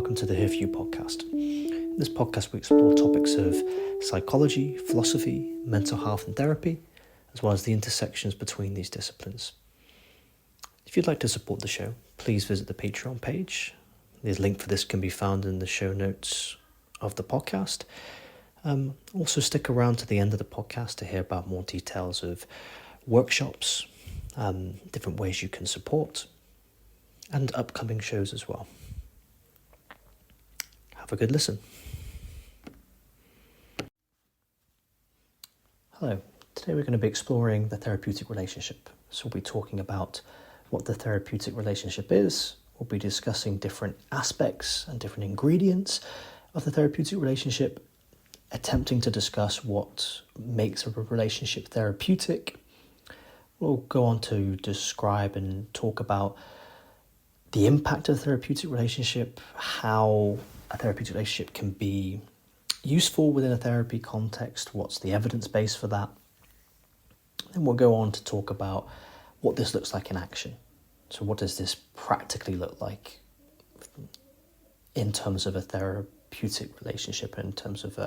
welcome to the Here For You podcast. In this podcast, we explore topics of psychology, philosophy, mental health and therapy, as well as the intersections between these disciplines. If you'd like to support the show, please visit the Patreon page. The link for this can be found in the show notes of the podcast. Also stick around to the end of the podcast to hear about more details of workshops, different ways you can support, and upcoming shows as well. Have a good listen. Hello, today we're going to be exploring the therapeutic relationship. So we'll be talking about what the therapeutic relationship is. We'll be discussing different aspects and different ingredients of the therapeutic relationship, attempting to discuss what makes a relationship therapeutic. We'll go on to describe and talk about the impact of the therapeutic relationship, how a therapeutic relationship can be useful within a therapy context, what's the evidence base for that. Then we'll go on to talk about what this looks like in action. So what does this practically look like in terms of a therapeutic relationship, in terms of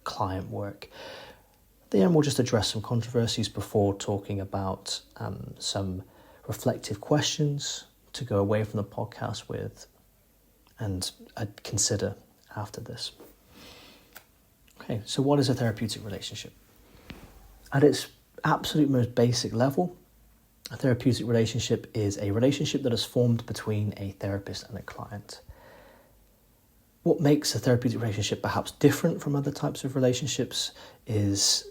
client work. Then we'll just address some controversies before talking about some reflective questions to go away from the podcast with and consider after this. Okay, so what is a therapeutic relationship? At its absolute most basic level, a therapeutic relationship is a relationship that is formed between a therapist and a client. What makes a therapeutic relationship perhaps different from other types of relationships is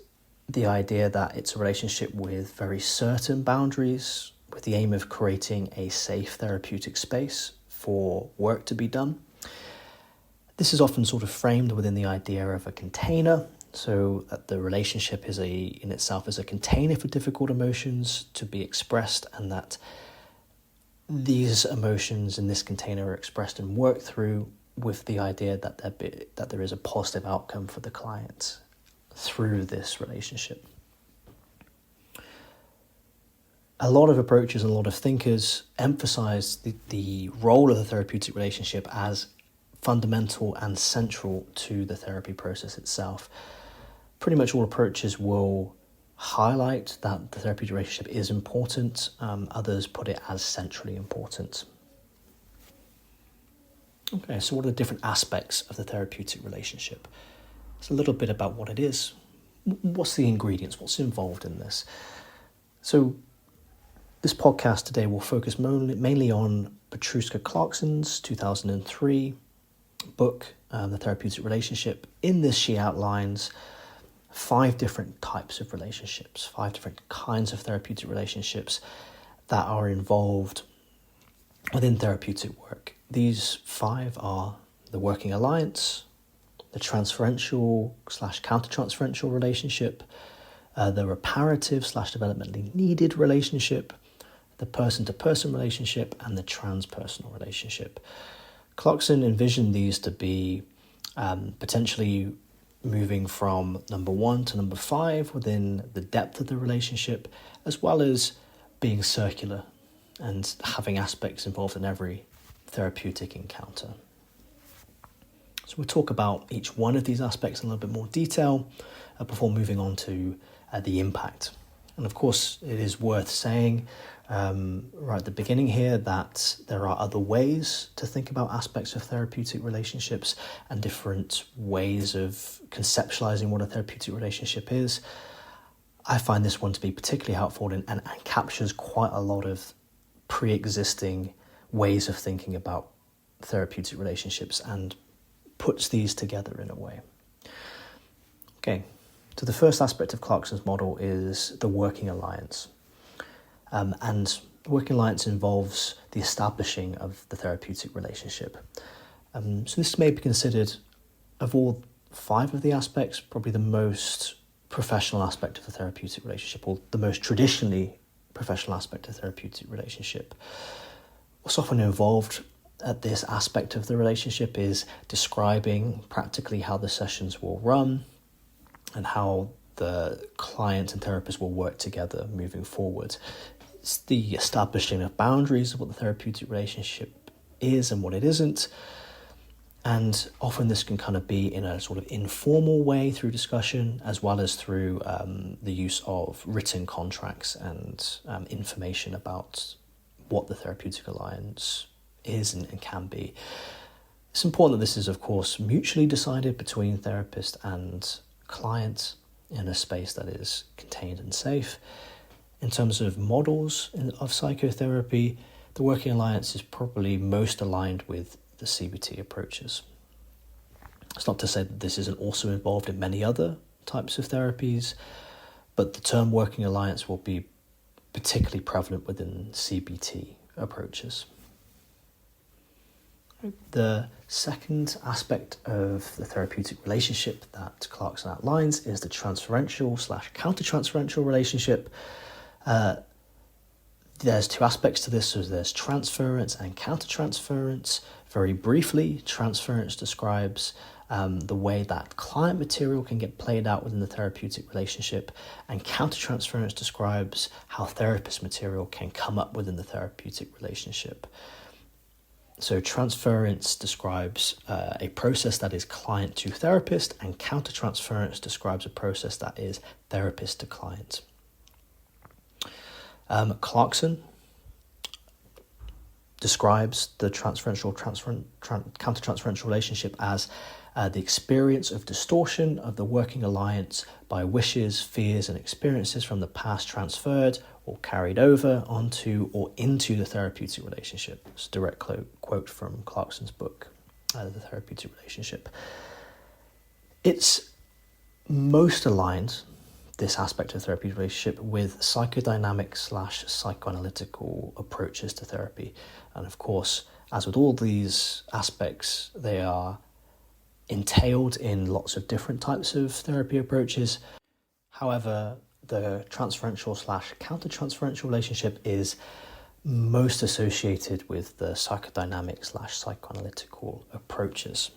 the idea that it's a relationship with very certain boundaries, with the aim of creating a safe therapeutic space for work to be done. This is often sort of framed within the idea of a container, so that the relationship in itself is a container for difficult emotions to be expressed, and that these emotions in this container are expressed and worked through with the idea that there is a positive outcome for the client through this relationship. A lot of approaches and a lot of thinkers emphasize the role of the therapeutic relationship as fundamental and central to the therapy process itself. Pretty much all approaches will highlight that the therapeutic relationship is important. Others put it as centrally important. Okay, so what are the different aspects of the therapeutic relationship? It's a little bit about what it is. What's the ingredients? What's involved in this? So this podcast today will focus mainly on Clarkson's 2003 book, The Therapeutic Relationship. In this, she outlines 5 different types of relationships, 5 different kinds of therapeutic relationships that are involved within therapeutic work. These 5 are the working alliance, the transferential/countertransferential relationship, the reparative/developmentally needed relationship, the person-to-person relationship, and the transpersonal relationship. Clarkson envisioned these to be potentially moving from number 1 to number 5 within the depth of the relationship, as well as being circular and having aspects involved in every therapeutic encounter. So we'll talk about each one of these aspects in a little bit more detail before moving on to the impact. And of course, it is worth saying right at the beginning here that there are other ways to think about aspects of therapeutic relationships and different ways of conceptualizing what a therapeutic relationship is. I find this one to be particularly helpful and captures quite a lot of pre-existing ways of thinking about therapeutic relationships and puts these together in a way. Okay, so the first aspect of Clarkson's model is the working alliance. And working alliance involves the establishing of the therapeutic relationship. So this may be considered, of all 5 of the aspects, probably the most professional aspect of the therapeutic relationship, or the most traditionally professional aspect of the therapeutic relationship. What's often involved at this aspect of the relationship is describing practically how the sessions will run and how the client and therapist will work together moving forward. It's the establishing of boundaries of what the therapeutic relationship is and what it isn't. And often this can kind of be in a sort of informal way through discussion, as well as through the use of written contracts and information about what the therapeutic alliance is and can be. It's important that this is, of course, mutually decided between therapist and client in a space that is contained and safe. In terms of models of psychotherapy, the working alliance is probably most aligned with the CBT approaches. It's not to say that this isn't also involved in many other types of therapies, but the term working alliance will be particularly prevalent within CBT approaches. The second aspect of the therapeutic relationship that Clarkson outlines is the transferential/countertransferential relationship. There's two aspects to this, so there's transference and countertransference. Very briefly, transference describes the way that client material can get played out within the therapeutic relationship, and countertransference describes how therapist material can come up within the therapeutic relationship. So transference describes a process that is client to therapist, and countertransference describes a process that is therapist to client. Clarkson describes the countertransferential relationship as the experience of distortion of the working alliance by wishes, fears, and experiences from the past transferred or carried over onto or into the therapeutic relationship. It's a direct quote from Clarkson's book, The Therapeutic Relationship. It's most aligned, this aspect of the therapeutic relationship, with psychodynamic/psychoanalytical approaches to therapy. And of course, as with all these aspects, they are entailed in lots of different types of therapy approaches. However, the transferential/countertransferential relationship is most associated with the psychodynamic/psychoanalytical approaches.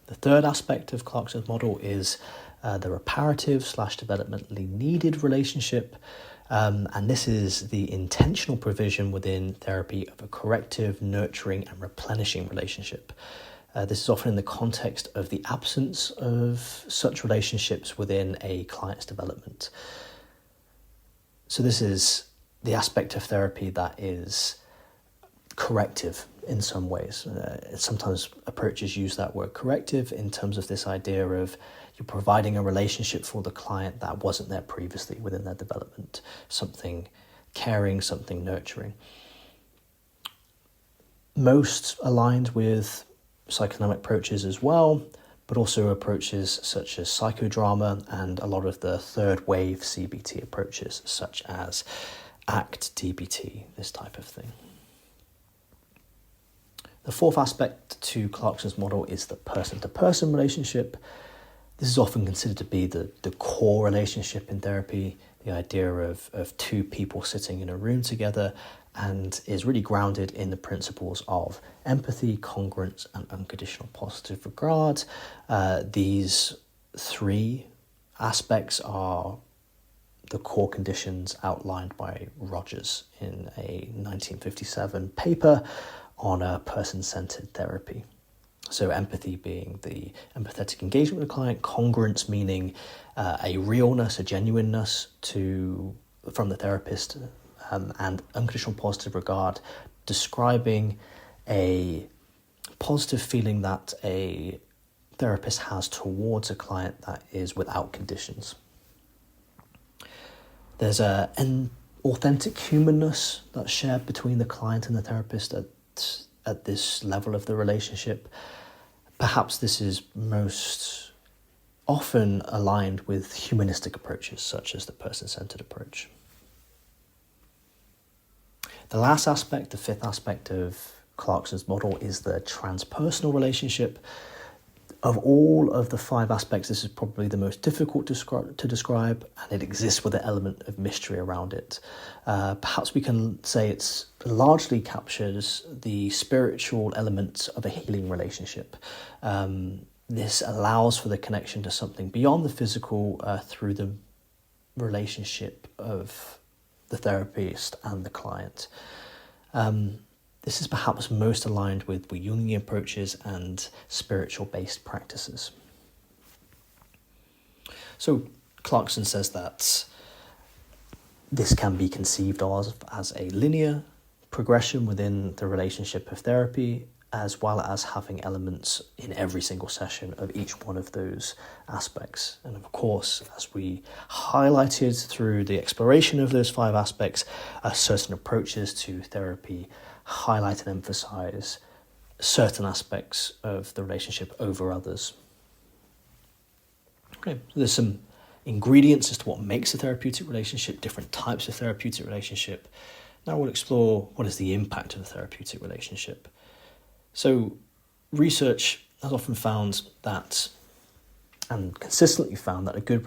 The third aspect of Clarkson's model is the reparative/developmentally needed relationship, and this is the intentional provision within therapy of a corrective, nurturing, and replenishing relationship. This is often in the context of the absence of such relationships within a client's development. So this is the aspect of therapy that is corrective in some ways. Sometimes approaches use that word corrective in terms of this idea of you're providing a relationship for the client that wasn't there previously within their development, something caring, something nurturing. Most aligned with psychodynamic approaches as well, but also approaches such as psychodrama and a lot of the third wave CBT approaches such as ACT, DBT, this type of thing. The fourth aspect to Clarkson's model is the person-to-person relationship. This is often considered to be the core relationship in therapy, the idea of two people sitting in a room together, and is really grounded in the principles of empathy, congruence, and unconditional positive regard. These three aspects are the core conditions outlined by Rogers in a 1957 paper on a person-centered therapy. So empathy being the empathetic engagement with the client, congruence meaning a realness, a genuineness from the therapist, and unconditional positive regard describing a positive feeling that a therapist has towards a client that is without conditions. There's an authentic humanness that's shared between the client and the therapist at this level of the relationship. Perhaps this is most often aligned with humanistic approaches, such as the person-centered approach. The last aspect, the fifth aspect of Clarkson's model, is the transpersonal relationship. Of all of the five aspects, this is probably the most difficult to describe, and it exists with an element of mystery around it. Perhaps we can say it largely captures the spiritual elements of a healing relationship. This allows for the connection to something beyond the physical through the relationship of the therapist and the client. this is perhaps most aligned with Jungian approaches and spiritual-based practices. So Clarkson says that this can be conceived as a linear progression within the relationship of therapy, as well as having elements in every single session of each one of those aspects. And of course, as we highlighted through the exploration of those 5 aspects, certain approaches to therapy highlight and emphasize certain aspects of the relationship over others. Okay, so there's some ingredients as to what makes a therapeutic relationship, different types of therapeutic relationship. Now we'll explore what is the impact of a therapeutic relationship. So research has often found that, and consistently found, that a good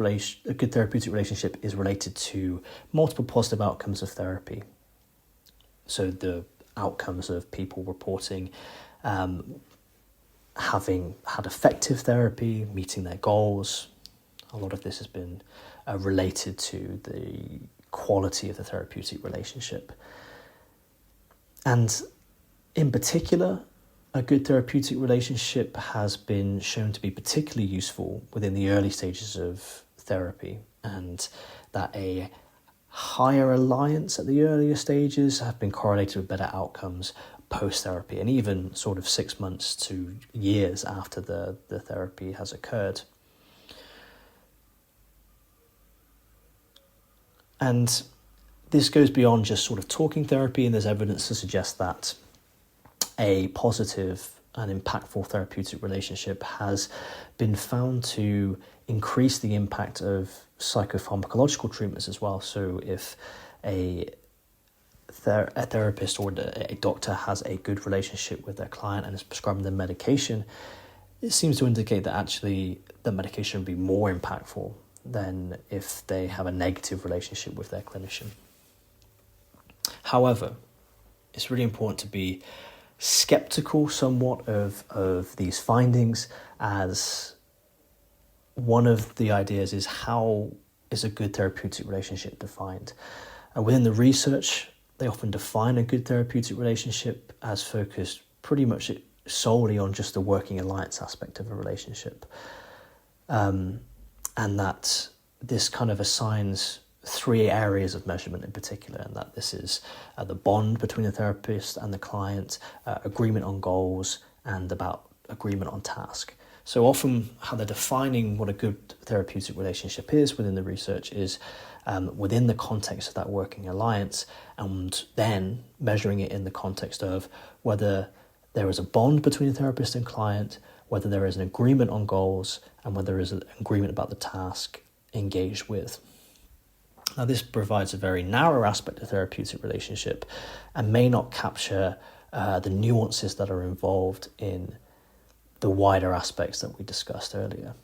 therapeutic relationship is related to multiple positive outcomes of therapy. So the outcomes of people reporting having had effective therapy, meeting their goals. A lot of this has been related to the quality of the therapeutic relationship. And in particular, a good therapeutic relationship has been shown to be particularly useful within the early stages of therapy, and that a higher alliance at the earlier stages have been correlated with better outcomes post-therapy, and even sort of 6 months to years after the therapy has occurred. And this goes beyond just sort of talking therapy, and there's evidence to suggest that a positive and impactful therapeutic relationship has been found to increase the impact of psychopharmacological treatments as well. So if a therapist or a doctor has a good relationship with their client and is prescribing them medication, it seems to indicate that actually the medication would be more impactful than if they have a negative relationship with their clinician. However, it's really important to be skeptical somewhat of these findings, as one of the ideas is, how is a good therapeutic relationship defined? And within the research, they often define a good therapeutic relationship as focused pretty much solely on just the working alliance aspect of a relationship. And that this kind of assigns 3 areas of measurement in particular, and that this is the bond between the therapist and the client, agreement on goals, and about agreement on task. So often how they're defining what a good therapeutic relationship is within the research is within the context of that working alliance, and then measuring it in the context of whether there is a bond between the therapist and client, whether there is an agreement on goals, and whether there is an agreement about the task engaged with. Now, this provides a very narrow aspect of therapeutic relationship and may not capture the nuances that are involved in the wider aspects that we discussed earlier.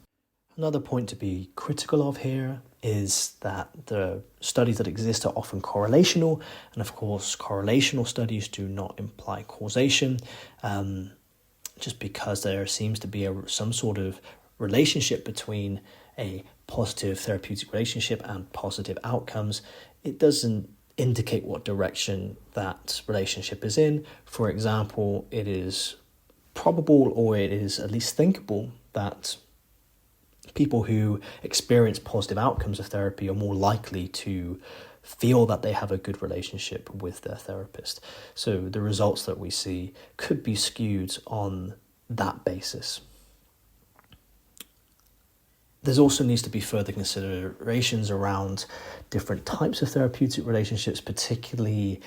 Another point to be critical of here is that the studies that exist are often correlational, and of course correlational studies do not imply causation, just because there seems to be some sort of relationship between a positive therapeutic relationship and positive outcomes. It doesn't indicate what direction that relationship is in. For example, it is probable, or it is at least thinkable, that people who experience positive outcomes of therapy are more likely to feel that they have a good relationship with their therapist. So the results that we see could be skewed on that basis. There's also needs to be further considerations around different types of therapeutic relationships, particularly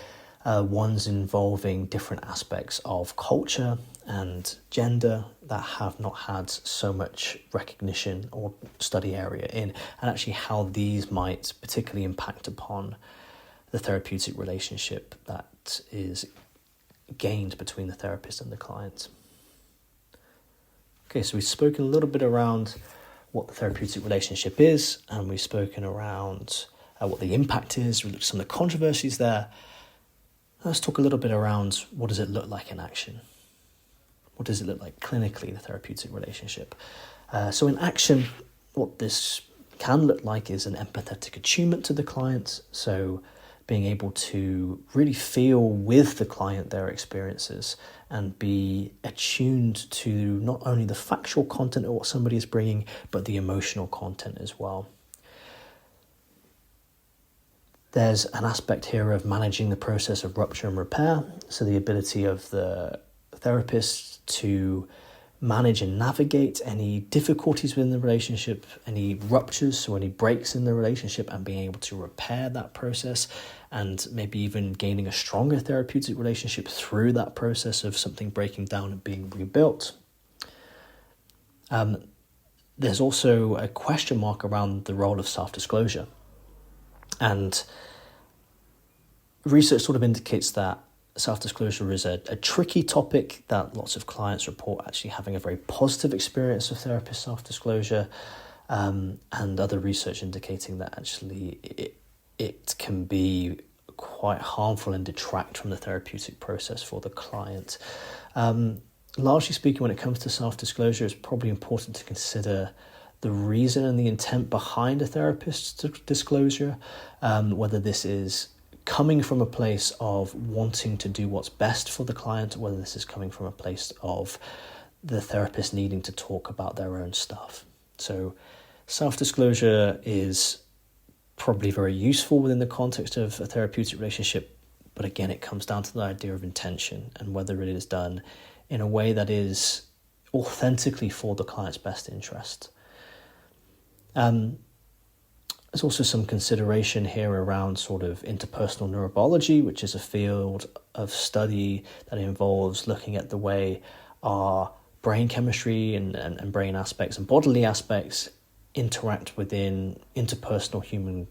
ones involving different aspects of culture and gender that have not had so much recognition or study area in, and actually how these might particularly impact upon the therapeutic relationship that is gained between the therapist and the client. Okay, so we've spoken a little bit around what the therapeutic relationship is, and we've spoken around what the impact is. We looked at some of the controversies there. Let's talk a little bit around what does it look like in action. What does it look like clinically, the therapeutic relationship? So in action, what this can look like is an empathetic attunement to the client. So being able to really feel with the client their experiences and be attuned to not only the factual content of what somebody is bringing, but the emotional content as well. There's an aspect here of managing the process of rupture and repair, so the ability of the therapist to manage and navigate any difficulties within the relationship, any ruptures or any breaks in the relationship, and being able to repair that process, and maybe even gaining a stronger therapeutic relationship through that process of something breaking down and being rebuilt. There's also a question mark around the role of self-disclosure. And research sort of indicates that self-disclosure is a tricky topic, that lots of clients report actually having a very positive experience of therapist self-disclosure, and other research indicating that actually it can be quite harmful and detract from the therapeutic process for the client. Largely speaking, when it comes to self-disclosure, it's probably important to consider the reason and the intent behind a therapist's disclosure, whether this is coming from a place of wanting to do what's best for the client, whether this is coming from a place of the therapist needing to talk about their own stuff. So self-disclosure is probably very useful within the context of a therapeutic relationship, but again, it comes down to the idea of intention and whether it is done in a way that is authentically for the client's best interest. There's also some consideration here around sort of interpersonal neurobiology, which is a field of study that involves looking at the way our brain chemistry and brain aspects and bodily aspects interact within interpersonal human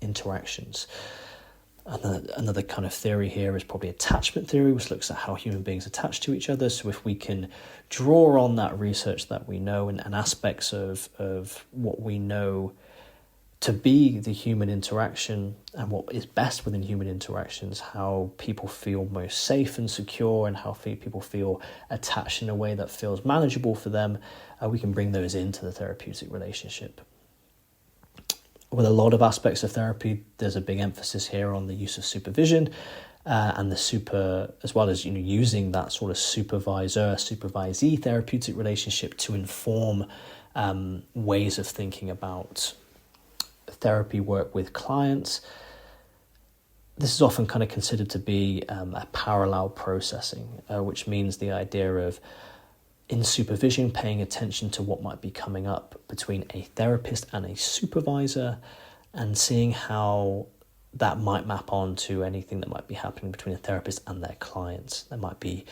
interactions. Another kind of theory here is probably attachment theory, which looks at how human beings attach to each other. So if we can draw on that research that we know and aspects of what we know to be the human interaction and what is best within human interactions, how people feel most safe and secure and how people feel attached in a way that feels manageable for them, we can bring those into the therapeutic relationship. With a lot of aspects of therapy, there's a big emphasis here on the use of supervision and as well as using that sort of supervisee therapeutic relationship to inform ways of thinking about therapy work with clients. This is often kind of considered to be a parallel processing, which means the idea of in supervision paying attention to what might be coming up between a therapist and a supervisor and seeing how that might map on to anything that might be happening between a therapist and their clients. There might be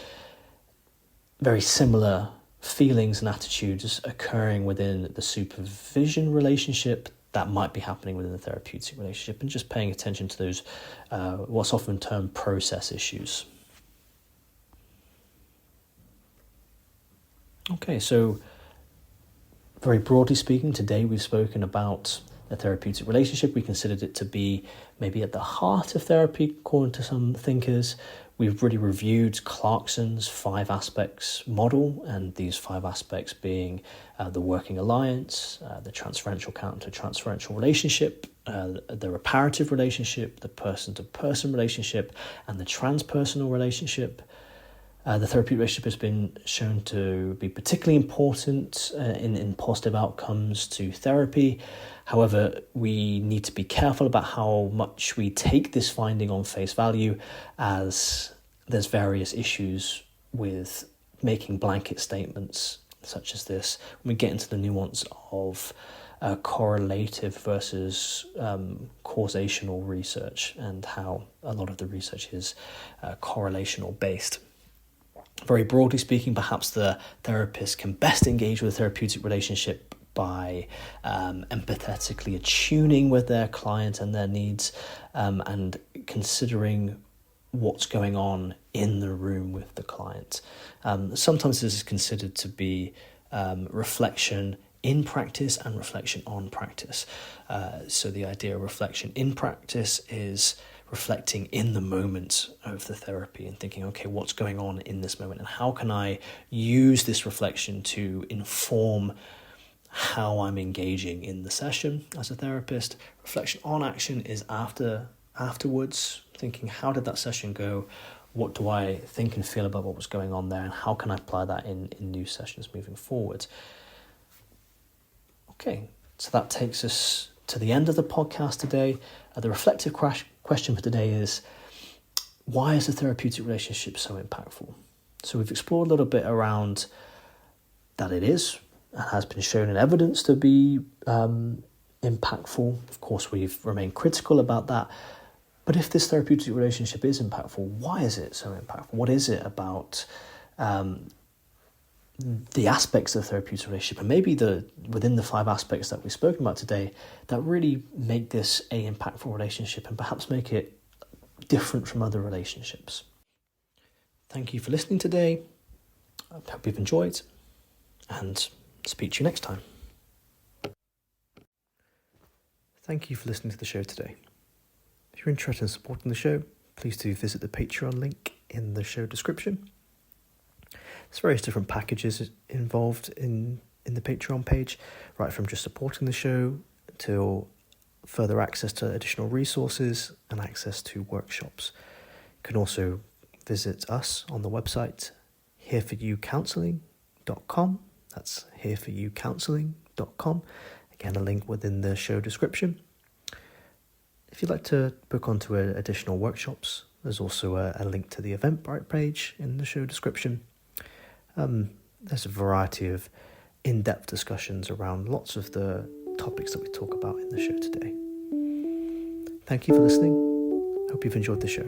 very similar feelings and attitudes occurring within the supervision relationship that might be happening within the therapeutic relationship, and just paying attention to those what's often termed process issues. Okay, so very broadly speaking, today we've spoken about the therapeutic relationship. We considered it to be maybe at the heart of therapy, according to some thinkers. We've really reviewed Clarkson's 5 aspects model, and these 5 aspects being the working alliance, the transferential counter-transferential relationship, the reparative relationship, the person-to-person relationship, and the transpersonal relationship. The therapeutic relationship has been shown to be particularly important in positive outcomes to therapy. However, we need to be careful about how much we take this finding on face value, as there's various issues with making blanket statements such as this when we get into the nuance of correlative versus causational research, and how a lot of the research is correlational based. Very broadly speaking, perhaps the therapist can best engage with a therapeutic relationship by empathetically attuning with their client and their needs, and considering what's going on in the room with the client. Sometimes this is considered to be reflection in practice and reflection on practice. So the idea of reflection in practice is reflecting in the moment of the therapy and thinking, okay, what's going on in this moment and how can I use this reflection to inform how I'm engaging in the session as a therapist. Reflection on action is after afterwards, thinking, how did that session go? What do I think and feel about what was going on there, and how can I apply that in new sessions moving forward? Okay, so that takes us to the end of the podcast today. The reflective question for today is, why is the therapeutic relationship so impactful? So we've explored a little bit around that it is, and has been shown in evidence to be impactful. Of course, we've remained critical about that. But if this therapeutic relationship is impactful, why is it so impactful? What is it about the aspects of the therapeutic relationship, and maybe within the 5 aspects that we've spoken about today, that really make this a impactful relationship and perhaps make it different from other relationships? Thank you for listening today. I hope you've enjoyed, and speak to you next time. Thank you for listening to the show today. If you're interested in supporting the show, please do visit the Patreon link in the show description. There's various different packages involved in the Patreon page, right from just supporting the show to further access to additional resources and access to workshops. You can also visit us on the website hereforyoucounselling.com. That's hereforyoucounselling.com. Again, a link within the show description. If you'd like to book onto additional workshops, there's also a link to the Eventbrite page in the show description. There's a variety of in-depth discussions around lots of the topics that we talk about in the show today. Thank you for listening. Hope you've enjoyed the show.